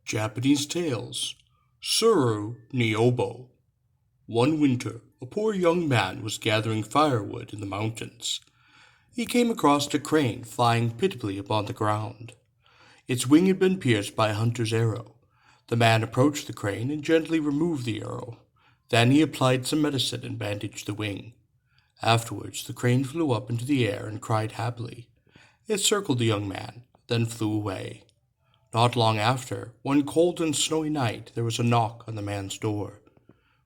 Japanese Tales, Tsuru Nyōbō. One winter, a poor young man was gathering firewood in the mountains. He came across a crane flying pitiably upon the ground. Its wing had been pierced by a hunter's arrow. The man approached the crane and gently removed the arrow. Then he applied some medicine and bandaged the wing. Afterwards, the crane flew up into the air and cried happily. It circled the young man, then flew away. Not long after, one cold and snowy night, there was a knock on the man's door.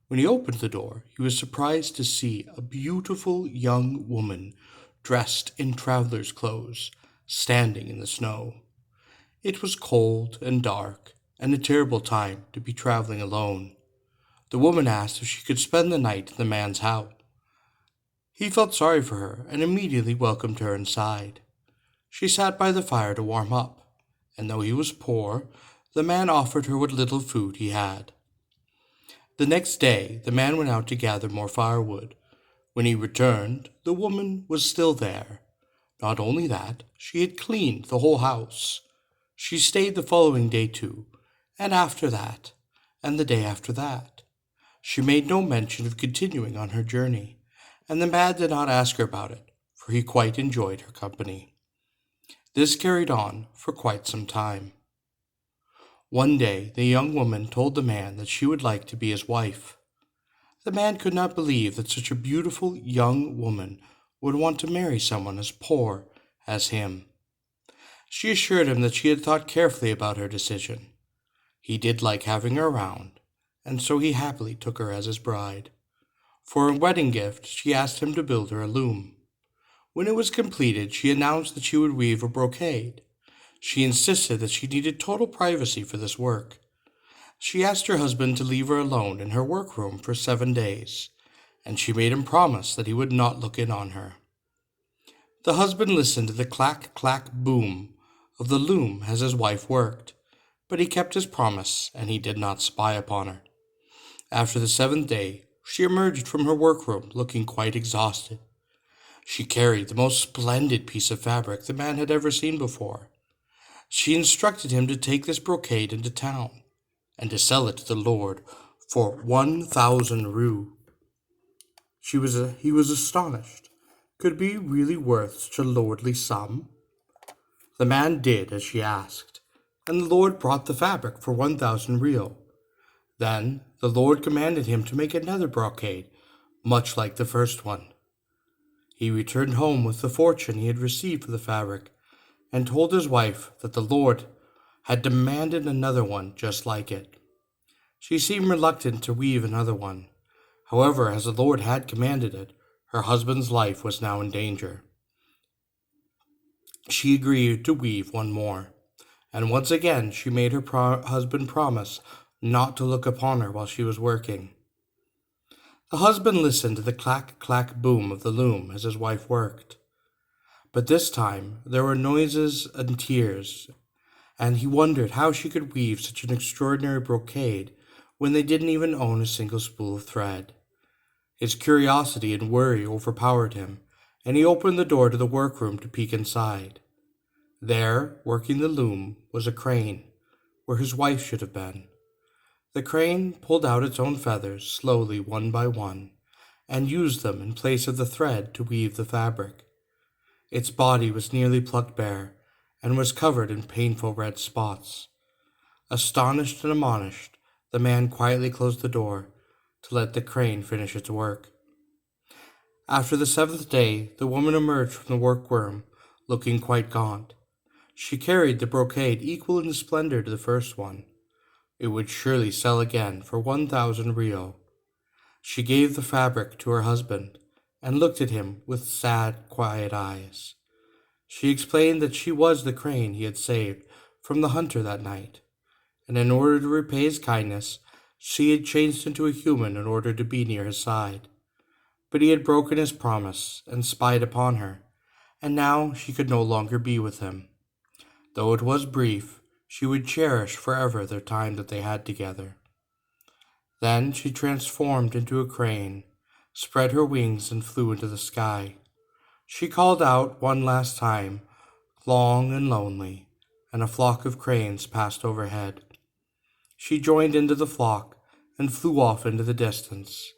When he opened the door, he was surprised to see a beautiful young woman, dressed in traveler's clothes, standing in the snow. It was cold and dark, and a terrible time to be traveling alone. The woman asked if she could spend the night in the man's house. He felt sorry for her and immediately welcomed her inside. She sat by the fire to warm up, and though he was poor, the man offered her what little food he had. The next day, the man went out to gather more firewood. When he returned, the woman was still there. Not only that, she had cleaned the whole house. She stayed the following day too, and after that, and the day after that. She made no mention of continuing on her journey, and the man did not ask her about it, for he quite enjoyed her company. This carried on for quite some time. One day, the young woman told the man that she would like to be his wife. The man could not believe that such a beautiful young woman would want to marry someone as poor as him. She assured him that she had thought carefully about her decision. He did like having her around, and so he happily took her as his bride. For a wedding gift, she asked him to build her a loom. When it was completed, she announced that she would weave a brocade. She insisted that she needed total privacy for this work. She asked her husband to leave her alone in her workroom for 7 days, and she made him promise that he would not look in on her. The husband listened to the clack-clack boom of the loom as his wife worked, but he kept his promise and he did not spy upon her. After the 7th day, she emerged from her workroom looking quite exhausted. She carried the most splendid piece of fabric the man had ever seen before. She instructed him to take this brocade into town, and to sell it to the lord for 1,000 ryu. He was astonished. Could it be really worth such a lordly sum? The man did as she asked, and the lord brought the fabric for 1,000 ryu. Then the lord commanded him to make another brocade, much like the first one. He returned home with the fortune he had received for the fabric, and told his wife that the lord had demanded another one just like it. She seemed reluctant to weave another one. However, as the lord had commanded it, her husband's life was now in danger. She agreed to weave one more, and once again she made her husband promise not to look upon her while she was working. The husband listened to the clack-clack boom of the loom as his wife worked. But this time there were noises and tears, and he wondered how she could weave such an extraordinary brocade when they didn't even own a single spool of thread. His curiosity and worry overpowered him, and he opened the door to the workroom to peek inside. There, working the loom, was a crane, where his wife should have been. The crane pulled out its own feathers slowly one by one, and used them in place of the thread to weave the fabric. Its body was nearly plucked bare, and was covered in painful red spots. Astonished and admonished, the man quietly closed the door to let the crane finish its work. After the 7th day, the woman emerged from the workroom, looking quite gaunt. She carried the brocade equal in splendor to the first one. It would surely sell again for 1,000 ryu. She gave the fabric to her husband, and looked at him with sad, quiet eyes. She explained that she was the crane he had saved from the hunter that night, and in order to repay his kindness, she had changed into a human in order to be near his side. But he had broken his promise and spied upon her, and now she could no longer be with him. Though it was brief, she would cherish forever the time that they had together. Then she transformed into a crane, spread her wings, and flew into the sky. She called out one last time, long and lonely, and a flock of cranes passed overhead. She joined into the flock and flew off into the distance,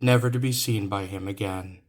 never to be seen by him again.